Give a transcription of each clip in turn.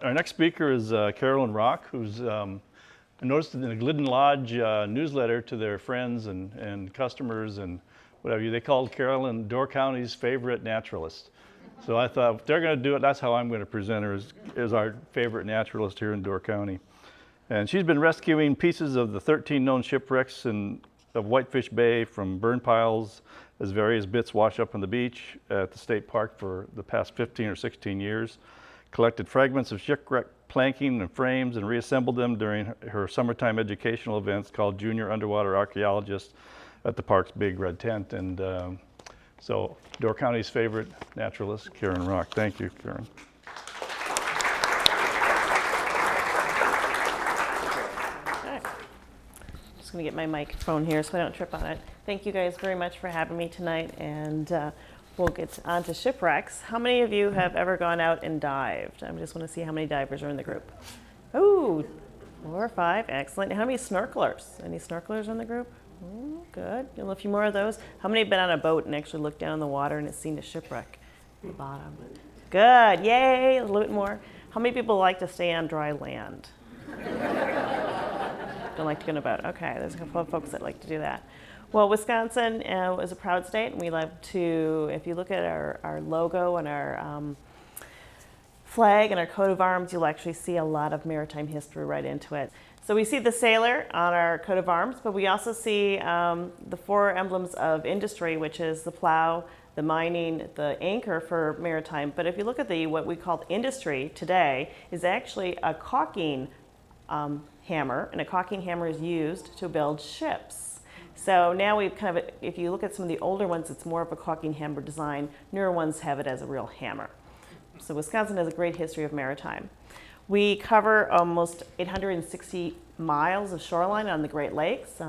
Our next speaker is Carolyn Rock, who's I noticed in the Glidden Lodge newsletter to their friends and customers and whatever, they called Carolyn Door County's favorite naturalist. So I thought, if they're going to do it, that's how I'm going to present her, as our favorite naturalist here in Door County. And she's been rescuing pieces of the 13 known shipwrecks of Whitefish Bay from burn piles as various bits wash up on the beach at the state park for the past 15 or 16 years. Collected fragments of shipwreck planking and frames and reassembled them during her summertime educational events called Junior Underwater Archaeologist at the park's Big Red Tent. And so Door County's favorite naturalist, Karen Rock. Thank you, Karen. Just going to get my microphone here so I don't trip on it. Thank you guys very much for having me tonight, and we'll get on to shipwrecks. How many of you have ever gone out and dived? I just want to see how many divers are in the group. Oh, 4 or 5, excellent. How many snorkelers? Any snorkelers in the group? Ooh, good, a few more of those. How many have been on a boat and actually looked down in the water and has seen a shipwreck at the bottom? Good, yay, a little bit more. How many people like to stay on dry land? Don't like to go on a boat. Okay, there's a couple of folks that like to do that. Well, Wisconsin is a proud state, and we love to, if you look at our logo and our flag and our coat of arms, you'll actually see a lot of maritime history right into it. So we see the sailor on our coat of arms, but we also see the 4 emblems of industry, which is the plow, the mining, the anchor for maritime. But if you look at what we call industry today, is actually a caulking hammer, and a caulking hammer is used to build ships. So now we've kind of, if you look at some of the older ones, it's more of a caulking hammer design. Newer ones have it as a real hammer. So Wisconsin has a great history of maritime. We cover almost 860 miles of shoreline on the Great Lakes.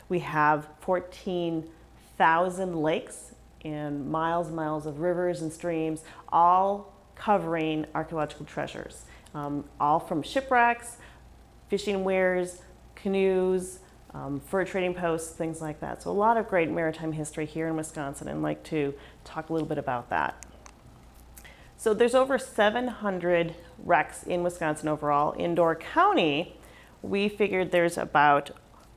We have 14,000 lakes and miles and miles of rivers and streams, all covering archaeological treasures, all from shipwrecks, fishing weirs, canoes, fur trading posts, things like that. So a lot of great maritime history here in Wisconsin, and I'd like to talk a little bit about that. So there's over 700 wrecks in Wisconsin overall. In Door County, we figured there's about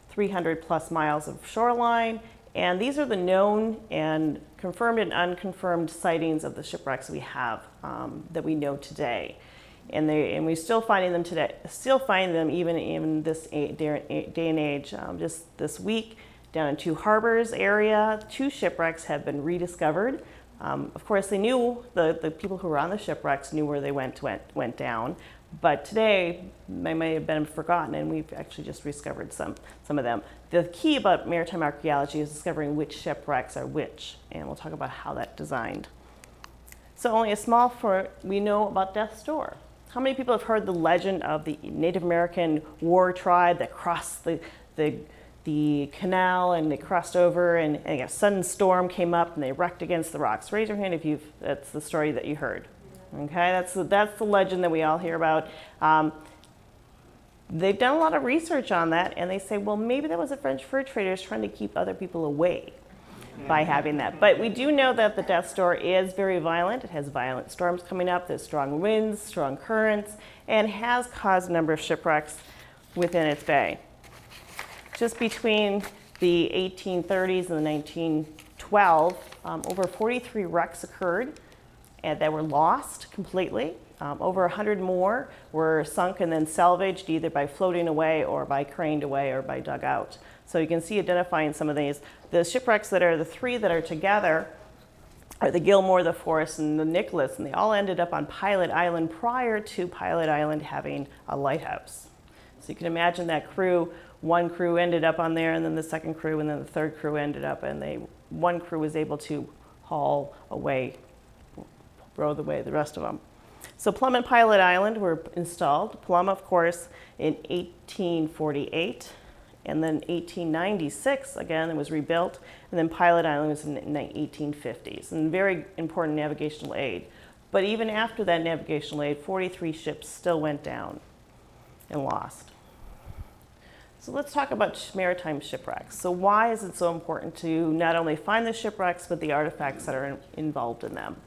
300 plus miles of shoreline, and these are the known and confirmed and unconfirmed sightings of the shipwrecks we have that we know today. And we're still finding them today, even in this day and age. Just this week, down in Two Harbors area, 2 shipwrecks have been rediscovered. Of course, they knew, the people who were on the shipwrecks knew where they went down, but today they may have been forgotten, and we've actually just rediscovered some of them. The key about maritime archaeology is discovering which shipwrecks are which, and we'll talk about how that's designed. So only a small we know about Death's Door. How many people have heard the legend of the Native American war tribe that crossed the canal, and they crossed over, and a sudden storm came up and they wrecked against the rocks? Raise your hand if that's the story that you heard. Okay, that's the legend that we all hear about. They've done a lot of research on that, and they say, well, maybe that was the French fur traders trying to keep other people away by having that. But we do know that the Death's Door is very violent. It has violent storms coming up. There's strong winds, strong currents, and has caused a number of shipwrecks within its bay. Just between the 1830s and the 1912, over 43 wrecks occurred and that were lost completely. Over 100 more were sunk and then salvaged, either by floating away or by craned away or by dug out. So you can see, identifying some of these. The shipwrecks that are the 3 that are together are the Gilmore, the Forest, and the Nicholas, and they all ended up on Pilot Island prior to Pilot Island having a lighthouse. So you can imagine that crew. One crew ended up on there, and then the second crew, and then the third crew ended up, and one crew was able to haul away, row away the rest of them. So Plum and Pilot Island were installed. Plum, of course, in 1848, and then 1896, again, it was rebuilt, and then Pilot Island was in the 1850s, and very important navigational aid. But even after that navigational aid, 43 ships still went down and lost. So let's talk about maritime shipwrecks. So why is it so important to not only find the shipwrecks, but the artifacts that are involved in them?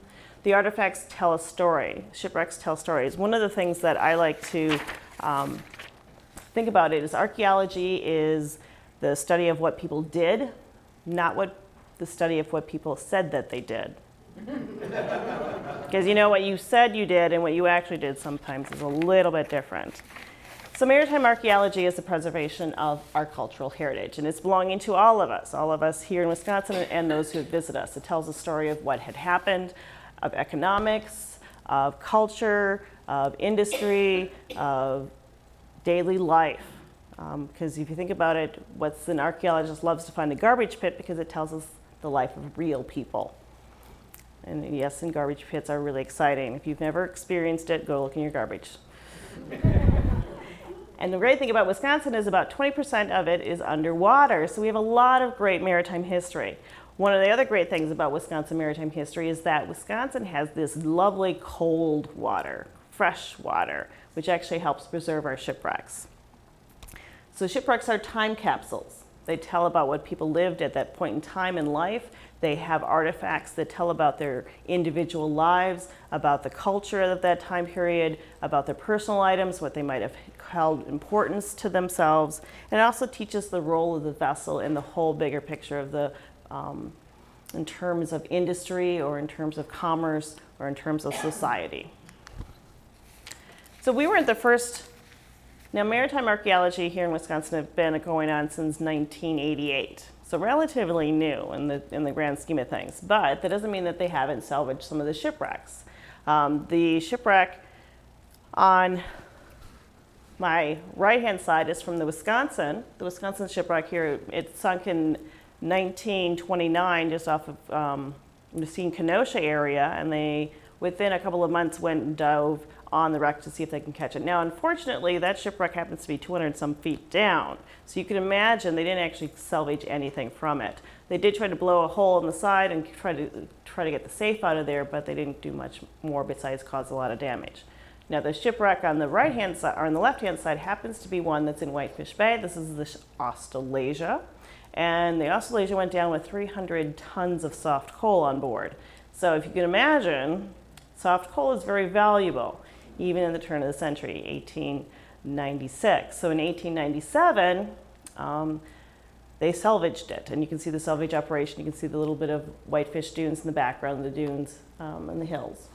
the artifacts tell a story. Shipwrecks tell stories. One of the things that I like to think about it is archaeology is the study of what people did, not the study of what people said that they did. Because what you said you did and what you actually did sometimes is a little bit different. So maritime archaeology is the preservation of our cultural heritage, and it's belonging to all of us here in Wisconsin and those who visit us. It tells a story of what had happened, of economics, of culture, of industry, of daily life. Because if you think about it, what's an archaeologist loves to find a garbage pit because it tells us the life of real people. And yes, and garbage pits are really exciting. If you've never experienced it, go look in your garbage. And the great thing about Wisconsin is about 20% of it is underwater. So we have a lot of great maritime history. One of the other great things about Wisconsin maritime history is that Wisconsin has this lovely cold water, fresh water, which actually helps preserve our shipwrecks. So shipwrecks are time capsules. They tell about what people lived at that point in time in life. They have artifacts that tell about their individual lives, about the culture of that time period, about their personal items, what they might have held importance to themselves. And it also teaches the role of the vessel in the whole bigger picture of the, in terms of industry or in terms of commerce or in terms of society. So we weren't the first. Now, maritime archaeology here in Wisconsin has been going on since 1988, so relatively new in the grand scheme of things. But that doesn't mean that they haven't salvaged some of the shipwrecks. The shipwreck on my right-hand side is from the Wisconsin shipwreck here. It sunk in 1929 just off of the Kenosha area, and they, within a couple of months, went and dove on the wreck to see if they can catch it. Now, unfortunately, that shipwreck happens to be 200 some feet down. So you can imagine they didn't actually salvage anything from it. They did try to blow a hole in the side and try to get the safe out of there, but they didn't do much more besides cause a lot of damage. Now, the shipwreck on the right-hand side, or on the left-hand side, happens to be one that's in Whitefish Bay. This is the Australasia. And the Australasia went down with 300 tons of soft coal on board. So if you can imagine, soft coal is very valuable, even in the turn of the century, 1896. So in 1897, they salvaged it. And you can see the salvage operation. You can see the little bit of whitefish dunes in the background, the dunes and the hills.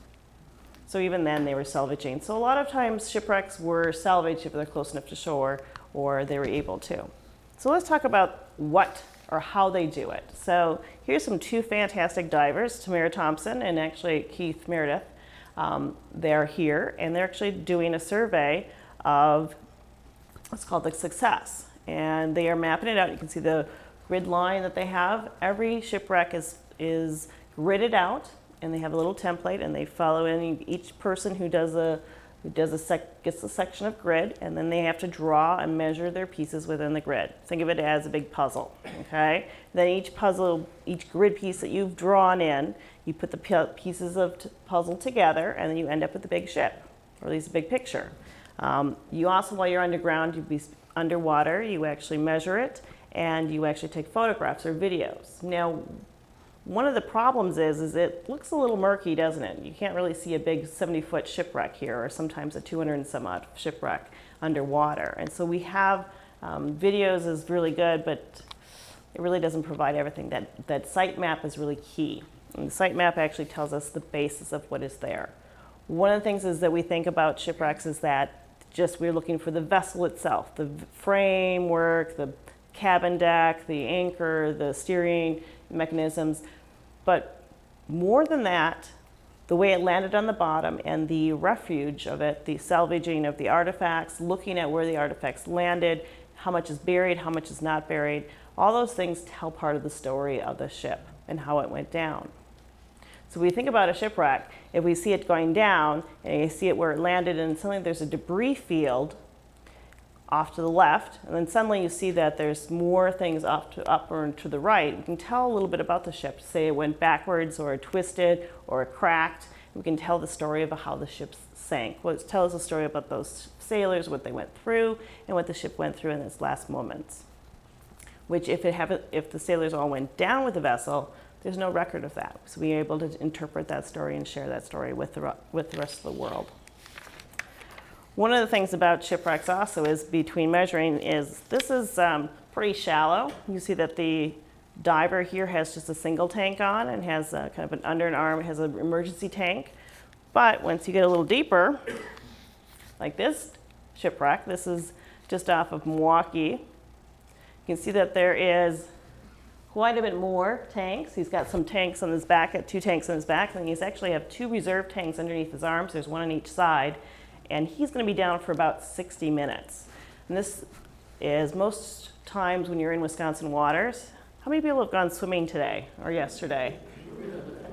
So even then, they were salvaging. So a lot of times, shipwrecks were salvaged if they're close enough to shore, or they were able to. So let's talk about what or how they do it. So here's two fantastic divers, Tamara Thompson and actually Keith Meredith. They're here, and they're actually doing a survey of what's called the Success. And they are mapping it out. You can see the grid line that they have. Every shipwreck is gridded out, and they have a little template, and they follow in each person who gets a section of grid, and then they have to draw and measure their pieces within the grid. Think of it as a big puzzle, okay? Then each grid piece that you've drawn in, you put the pieces of puzzle together, and then you end up with a big ship, or at least a big picture. You also, while you're underground, you'd be underwater, you actually measure it, and you actually take photographs or videos. Now, one of the problems is it looks a little murky, doesn't it? You can't really see a big 70-foot shipwreck here, or sometimes a 200 and some odd shipwreck underwater. And so we have videos is really good, but it really doesn't provide everything. That site map is really key. And the site map actually tells us the basis of what is there. One of the things is that we think about shipwrecks is that just we're looking for the vessel itself, the framework, the cabin deck, the anchor, the steering mechanisms. But more than that, the way it landed on the bottom and the refuge of it, the salvaging of the artifacts, looking at where the artifacts landed, how much is buried, how much is not buried, all those things tell part of the story of the ship and how it went down. So we think about a shipwreck, if we see it going down and you see it where it landed and suddenly there's a debris field off to the left, and then suddenly you see that there's more things up or to the right, we can tell a little bit about the ship. Say it went backwards or it twisted or it cracked. We can tell the story of how the ship sank. Well, it tells a story about those sailors, what they went through, and what the ship went through in its last moments. Which if the sailors all went down with the vessel, There's no record of that. So we are able to interpret that story and share that story with the rest of the world. One of the things about shipwrecks also is between measuring is this is pretty shallow. You see that the diver here has just a single tank on and has kind of an under an arm, has an emergency tank. But once you get a little deeper, like this shipwreck, this is just off of Milwaukee. You can see that there is quite a bit more tanks. He's got some tanks on his back, 2 tanks on his back, and he's actually have 2 reserve tanks underneath his arms. There's one on each side, and he's going to be down for about 60 minutes. And this is most times when you're in Wisconsin waters. How many people have gone swimming today or yesterday?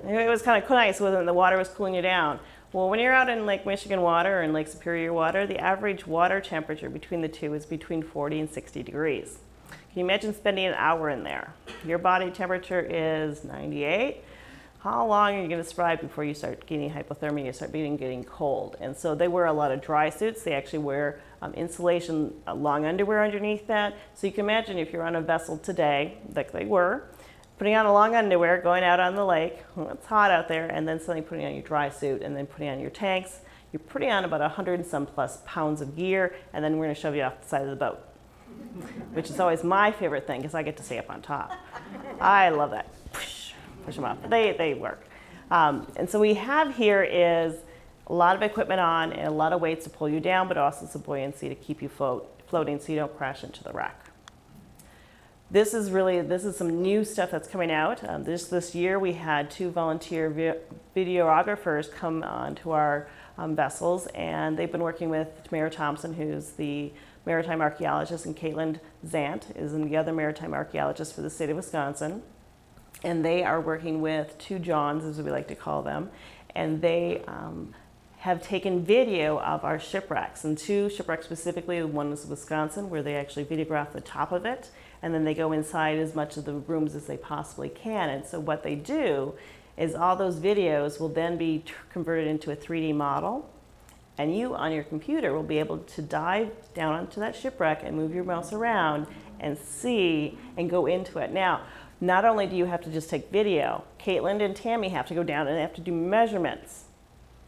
It was kind of nice when the water was cooling you down. Well, when you're out in Lake Michigan water or in Lake Superior water, the average water temperature between the two is between 40 and 60 degrees. Can you imagine spending an hour in there? Your body temperature is 98. How long are you going to survive before you start getting hypothermia, you start getting cold? And so they wear a lot of dry suits. They actually wear insulation, long underwear underneath that. So you can imagine if you're on a vessel today, like they were, putting on a long underwear, going out on the lake, well, it's hot out there, and then suddenly putting on your dry suit and then putting on your tanks. You're putting on about 100 and some plus pounds of gear, and then we're going to shove you off the side of the boat, which is always my favorite thing because I get to stay up on top. I love that. Push them up. They work. And so we have here is a lot of equipment on and a lot of weights to pull you down, but also some buoyancy to keep you floating so you don't crash into the wreck. This is some new stuff that's coming out. This year we had 2 volunteer videographers come onto our vessels, and they've been working with Tamara Thompson, who's the maritime archaeologist, and Caitlin Zant is the other maritime archaeologist for the state of Wisconsin. And they are working with 2 Johns, as we like to call them, and they have taken video of our shipwrecks, and 2 shipwrecks specifically. One is Wisconsin, where they actually videograph the top of it, and then they go inside as much of the rooms as they possibly can. And so what they do is all those videos will then be converted into a 3D model, and you on your computer will be able to dive down onto that shipwreck and move your mouse around and see and go into it. Now, not only do you have to just take video, Caitlin and Tammy have to go down and they have to do measurements,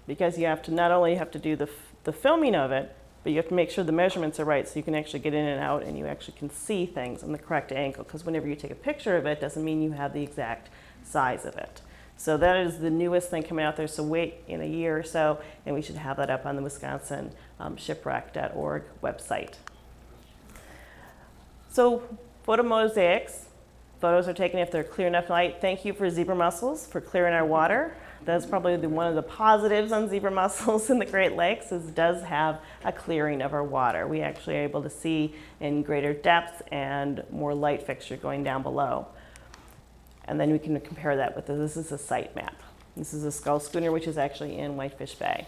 because you have to not only have to do the filming of it, but you have to make sure the measurements are right so you can actually get in and out and you actually can see things in the correct angle, because whenever you take a picture of it doesn't mean you have the exact size of it. So that is the newest thing coming out there, so wait in a year or so and we should have that up on the Wisconsin shipwreck.org website. So photo mosaics. Photos are taken if they're clear enough light. Thank you for Zebra Mussels for clearing our water. That's probably one of the positives on Zebra Mussels in the Great Lakes, is it does have a clearing of our water. We actually are able to see in greater depth and more light fixture going down below. And then we can compare that with this is a site map. This is a Skull Schooner, which is actually in Whitefish Bay.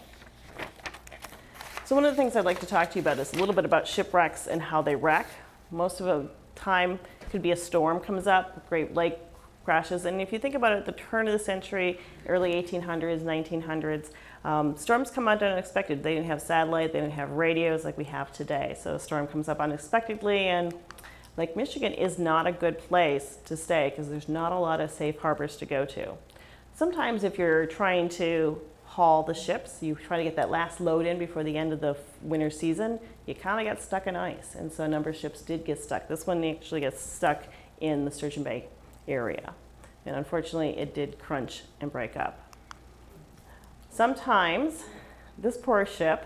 So one of the things I'd like to talk to you about is a little bit about shipwrecks and how they wreck. Most of the time could be a storm comes up, Great Lake crashes, and if you think about it, at the turn of the century, early 1800s, 1900s, storms come out unexpected. They didn't have satellite, they didn't have radios like we have today. So a storm comes up unexpectedly, and Lake Michigan is not a good place to stay because there's not a lot of safe harbors to go to. Sometimes if you're trying to haul the ships, you try to get that last load in before the end of the winter season, you kind of get stuck in ice, and so a number of ships did get stuck. This one actually gets stuck in the Sturgeon Bay area, and unfortunately it did crunch and break up. Sometimes this poor ship,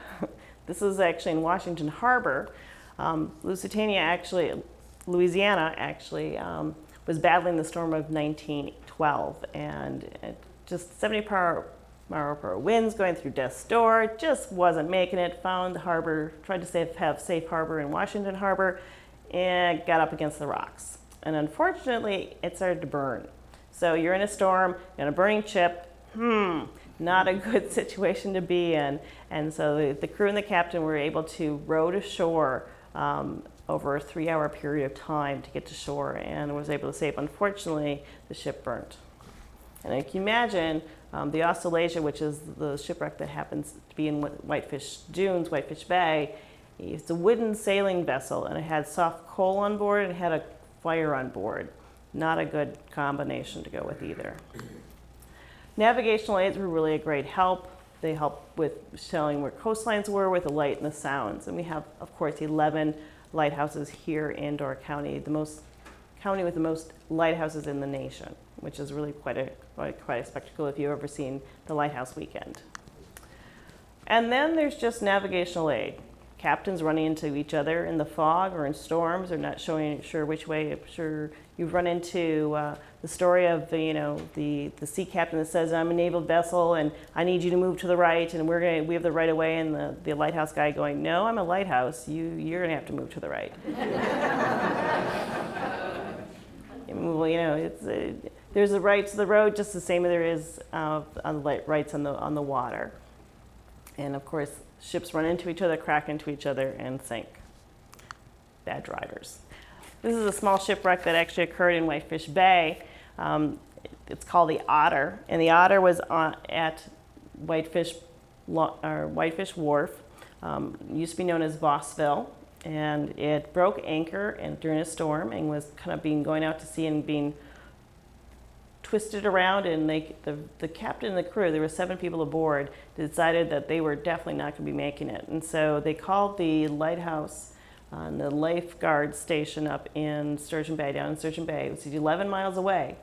this is actually in Washington Harbor, Louisiana actually was battling the storm of 1912, and just 70 mile per hour winds going through Death's Door, just wasn't making it. Found the harbor, tried to have safe harbor in Washington Harbor, and got up against the rocks. And unfortunately, it started to burn. So you're in a storm, you're on a burning ship, not a good situation to be in. And so the crew and the captain were able to row to shore over a 3-hour period of time to get to shore, and was able to save. Unfortunately, the ship burnt. And you can imagine the Australasia, which is the shipwreck that happens to be in Whitefish Dunes, Whitefish Bay. It's a wooden sailing vessel, and it had soft coal on board and it had a fire on board. Not a good combination to go with either. Navigational aids were really a great help. They help with showing where coastlines were with the light and the sounds. And we have, of course, 11 lighthouses here in Door County, the county with the most lighthouses in the nation, which is really quite a spectacle if you've ever seen the Lighthouse Weekend. And then there's just navigational aid. Captains running into each other in the fog or in storms or not sure which way. I'm sure you've run into the story of the sea captain that says, I'm a naval vessel and I need you to move to the right and we have the right of way, and the lighthouse guy going, no, I'm a lighthouse, you're gonna have to move to the right. Well, there's the rights of the road just the same as there is on the rights on the water. And of course, ships run into each other, crack into each other, and sink. Bad drivers. This is a small shipwreck that actually occurred in Whitefish Bay. It's called the Otter, and the Otter was at Whitefish Wharf. Used to be known as Vossville, and it broke anchor during a storm and was kind of going out to sea and being twisted around, and the captain and the crew, there were 7 people aboard, decided that they were definitely not going to be making it. And so they called the lighthouse and the lifeguard station up in Sturgeon Bay, down in Sturgeon Bay. It was 11 miles away.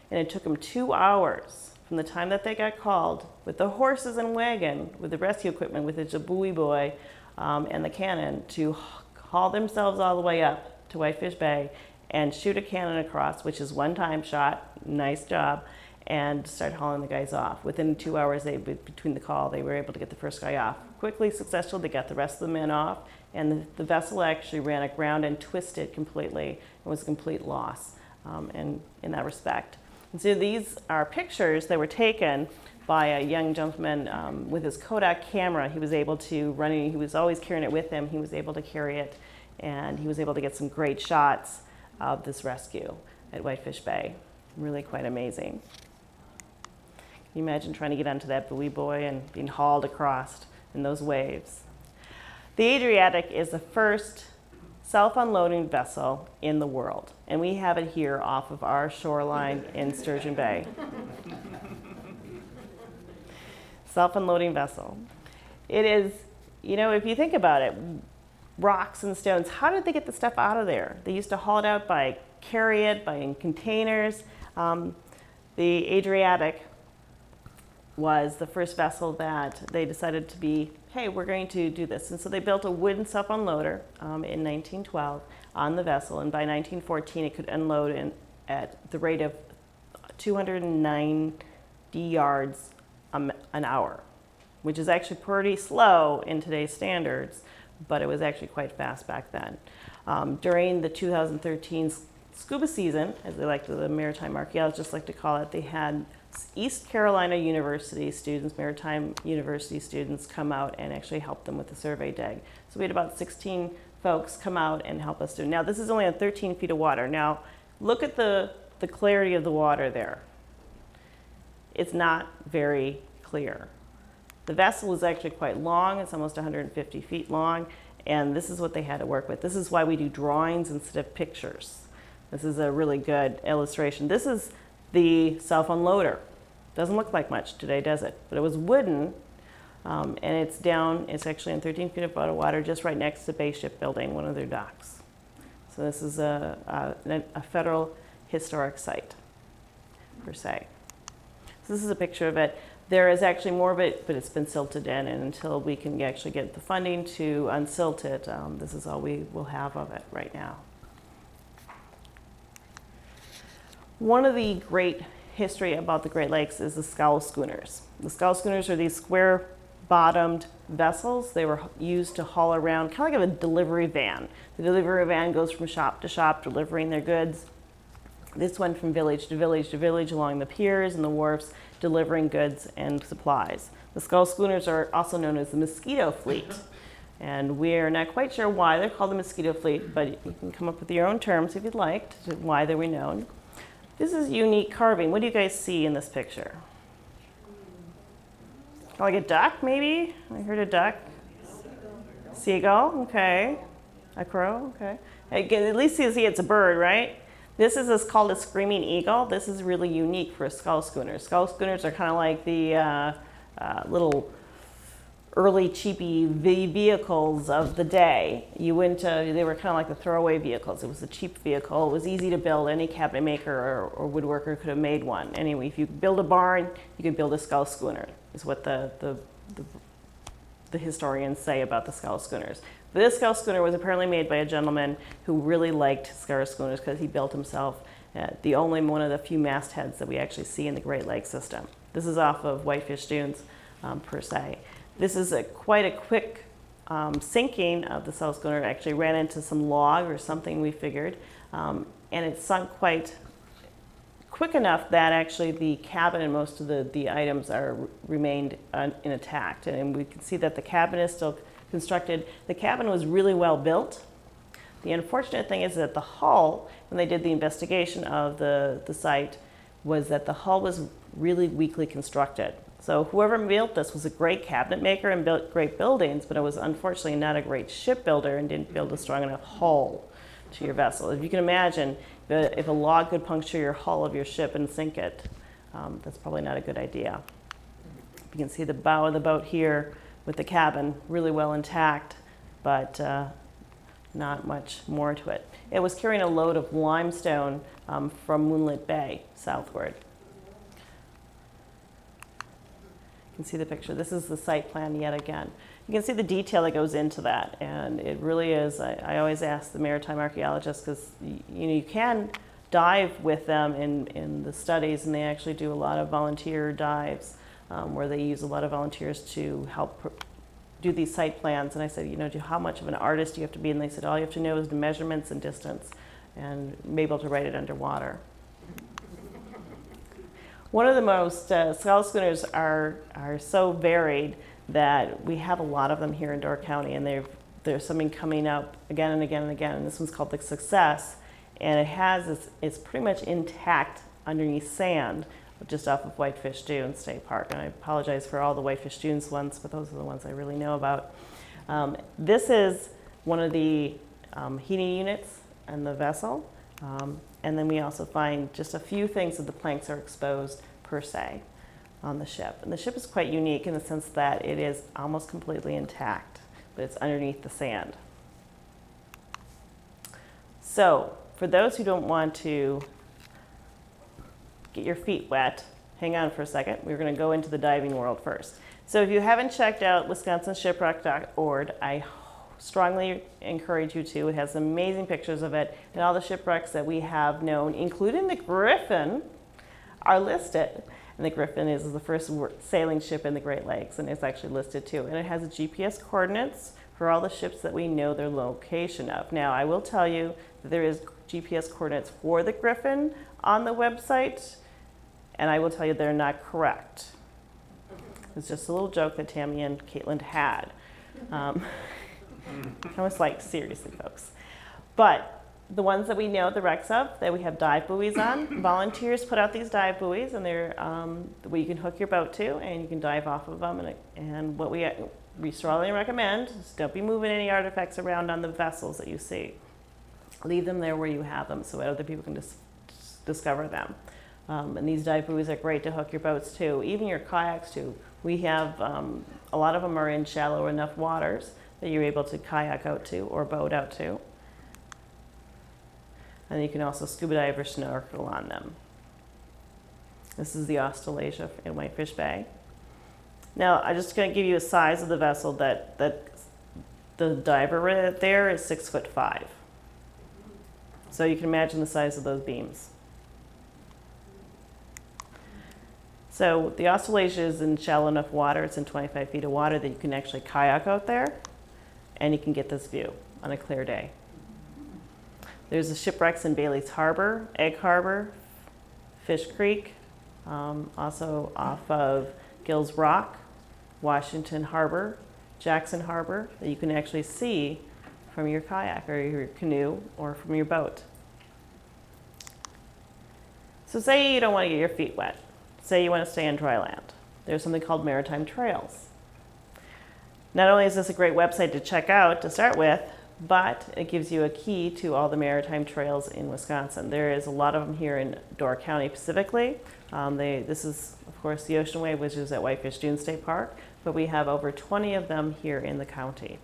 And it took them 2 hours from the time that they got called with the horses and wagon, with the rescue equipment, with the buoy boy and the cannon to haul themselves all the way up to Whitefish Bay and shoot a cannon across, which is one-time shot, nice job, and start hauling the guys off. Within 2 hours between the call, they were able to get the first guy off. Quickly, successful, they got the rest of the men off, and the vessel actually ran aground and twisted completely. It was a complete loss in that respect. And so these are pictures that were taken by a young gentleman with his Kodak camera. He was able to he was always carrying it with him. He was able to carry it, and he was able to get some great shots of this rescue at Whitefish Bay. Really quite amazing. Can you imagine trying to get onto that buoy boy and being hauled across in those waves? The Adriatic is the first self-unloading vessel in the world, and we have it here off of our shoreline in Sturgeon Bay. Self-unloading vessel. It is, if you think about it, rocks and stones, how did they get the stuff out of there? They used to haul it out carry it in containers. The Adriatic was the first vessel that they decided to be, hey, we're going to do this. And so they built a wooden self-unloader in 1912 on the vessel, and by 1914 it could unload at the rate of 290 yards an hour, which is actually pretty slow in today's standards, but it was actually quite fast back then. During the 2013 scuba season, as the maritime archaeologists like to call it, they had East Carolina University students, maritime university students, come out and actually help them with the survey dig. So we had about 16 folks come out and help us do it. Now this is only on 13 feet of water. Now look at the clarity of the water there. It's not very clear. The vessel is actually quite long. It's almost 150 feet long, and this is what they had to work with. This is why we do drawings instead of pictures. This is a really good illustration. This is the self-unloader. Doesn't look like much today, does it? But it was wooden, and it's actually in 13 feet of water just right next to Bay Shipbuilding, one of their docks. So this is a federal historic site, per se. So this is a picture of it. There is actually more of it, but it's been silted in, and until we can actually get the funding to unsilt it, this is all we will have of it right now. One of the great history about the Great Lakes is the scow schooners. The scow schooners are these square-bottomed vessels. They were used to haul around, kind of like a delivery van. The delivery van goes from shop to shop, delivering their goods. This went from village to village to village along the piers and the wharfs, delivering goods and supplies. The scow schooners are also known as the Mosquito Fleet. And we're not quite sure why they're called the Mosquito Fleet, but you can come up with your own terms if you'd like to why they were known. This is unique carving. What do you guys see in this picture? Like a duck, maybe? I heard a duck. Seagull, okay. A crow, okay. Again, at least you see it's a bird, right? This is called a Screaming Eagle. This is really unique for a scull schooner. Scull schooners are kind of like the little early cheapy vehicles of the day. They were kind of like the throwaway vehicles. It was a cheap vehicle. It was easy to build. Any cabinet maker or woodworker could have made one. Anyway, if you build a barn, you could build a scull schooner, is what the historians say about the scull schooners. But this scull schooner was apparently made by a gentleman who really liked scull schooners because he built himself the only one of the few mastheads that we actually see in the Great Lakes system. This is off of Whitefish Dunes, per se. This is quite a quick sinking of the scull schooner. It actually ran into some log or something, we figured, and it sunk quite quick enough that actually the cabin and most of the items remained intact. And we can see that the cabin is still constructed. The cabin was really well built. The unfortunate thing is that the hull, when they did the investigation of the site, was that the hull was really weakly constructed. So whoever built this was a great cabinet maker and built great buildings, but it was unfortunately not a great shipbuilder and didn't build a strong enough hull to your vessel. If you can imagine, if a log could puncture your hull of your ship and sink it, that's probably not a good idea. You can see the bow of the boat here with the cabin really well intact, but not much more to it. It was carrying a load of limestone from Moonlit Bay southward. You can see the picture. This is the site plan yet again. You can see the detail that goes into that, and it really is. I always ask the maritime archaeologists, because you can dive with them in the studies, and they actually do a lot of volunteer dives where they use a lot of volunteers to help do these site plans. And I said, how much of an artist do you have to be? And they said, all you have to know is the measurements and distance, and be able to write it underwater. One of the most, scull schooners are so varied that we have a lot of them here in Door County, and there's something coming up again and again and again, and this one's called the Success, and it's pretty much intact underneath sand just off of Whitefish Dunes State Park. And I apologize for all the Whitefish Dunes ones, but those are the ones I really know about. This is one of the heating units in the vessel. And then we also find just a few things that the planks are exposed per se on the ship. And the ship is quite unique in the sense that it is almost completely intact, but it's underneath the sand. So for those who don't want to get your feet wet, hang on for a second. We're going to go into the diving world first. So if you haven't checked out wisconsinshipwreck.org, I strongly encourage you to. It has amazing pictures of it, and all the shipwrecks that we have known, including the Griffin, are listed. And the Griffin is the first sailing ship in the Great Lakes, and it's actually listed too. And it has GPS coordinates for all the ships that we know their location of. Now, I will tell you that there is GPS coordinates for the Griffin on the website, and I will tell you they're not correct. It's just a little joke that Tammy and Caitlin had. I was like, seriously, folks. But the ones that we know the wrecks of, that we have dive buoys on, volunteers put out these dive buoys, and they're where you can hook your boat to, and you can dive off of them. And what we strongly recommend is don't be moving any artifacts around on the vessels that you see. Leave them there where you have them so that other people can discover them. And these dive buoys are great to hook your boats to, even your kayaks too. We have, a lot of them are in shallow enough waters that you're able to kayak out to or boat out to. And you can also scuba dive or snorkel on them. This is the Australasia in Whitefish Bay. Now, I'm just going to give you a size of the vessel that the diver right there is 6'5". So you can imagine the size of those beams. So the Australasia is in shallow enough water, it's in 25 feet of water, that you can actually kayak out there, and you can get this view on a clear day. There's the shipwrecks in Bailey's Harbor, Egg Harbor, Fish Creek, also off of Gills Rock, Washington Harbor, Jackson Harbor, that you can actually see from your kayak or your canoe or from your boat. So say you don't want to get your feet wet. Say you want to stay on dry land. There's something called Maritime Trails. Not only is this a great website to check out to start with, but it gives you a key to all the maritime trails in Wisconsin. There is a lot of them here in Door County specifically. This is, of course, the Ocean Way, which is at Whitefish Dune State Park, but we have over 20 of them here in the county.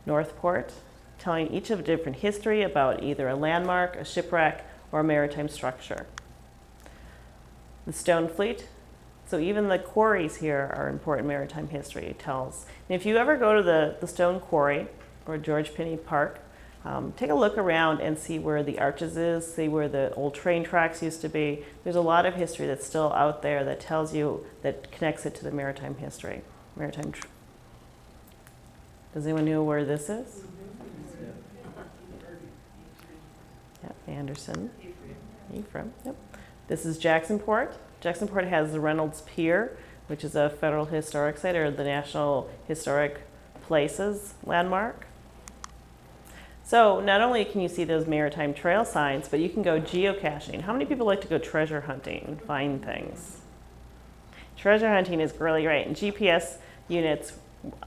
Northport, telling each of a different history about either a landmark, a shipwreck, or a maritime structure. The Stonefleet, so even the quarries here are important maritime history, it tells. And if you ever go to the Stone Quarry or George Pinney Park, take a look around and see where the arches is, see where the old train tracks used to be. There's a lot of history that's still out there that tells you, that connects it to the maritime history. Does anyone know where this is? Yep, Anderson. Ephraim, yep. This is Jacksonport. Jacksonport has the Reynolds Pier, which is a federal historic site or the National Historic Places landmark. So not only can you see those maritime trail signs, but you can go geocaching. How many people like to go treasure hunting and find things? Treasure hunting is really great, and GPS units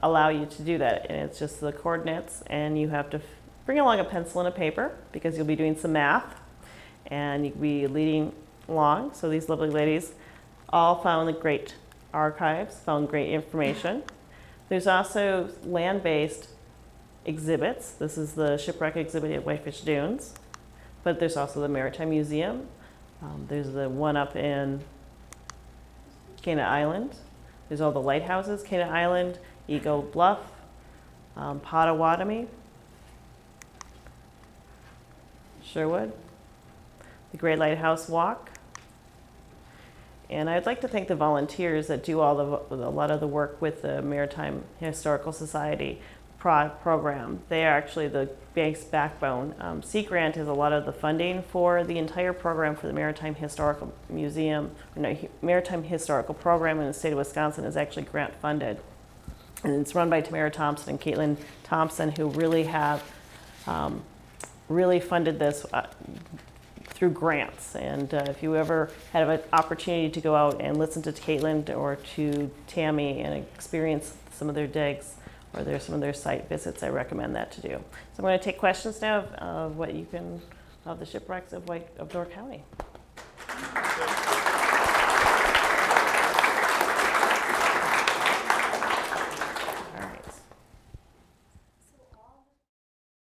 allow you to do that, and it's just the coordinates, and you have to bring along a pencil and a paper because you'll be doing some math, and you'll be leading along. So these lovely ladies all found great archives, found great information. There's also land-based exhibits. This is the shipwreck exhibit at Whitefish Dunes, but there's also the Maritime Museum. There's the one up in Cana Island. There's all the lighthouses, Cana Island, Eagle Bluff, Potawatomi, Sherwood, the Great Lighthouse Walk. And I'd like to thank the volunteers that do a lot of the work with the Maritime Historical Society program. They are actually the bank's backbone. Sea Grant is a lot of the funding for the entire program for the Maritime Historical Museum. Maritime Historical Program in the state of Wisconsin is actually grant funded. And it's run by Tamara Thompson and Caitlin Thompson, who really have really funded this through grants. And if you ever have an opportunity to go out and listen to Caitlin or to Tammy and experience some of their digs or some of their site visits, I recommend that to do. So I'm going to take questions now of what you can, of the shipwrecks of Door County.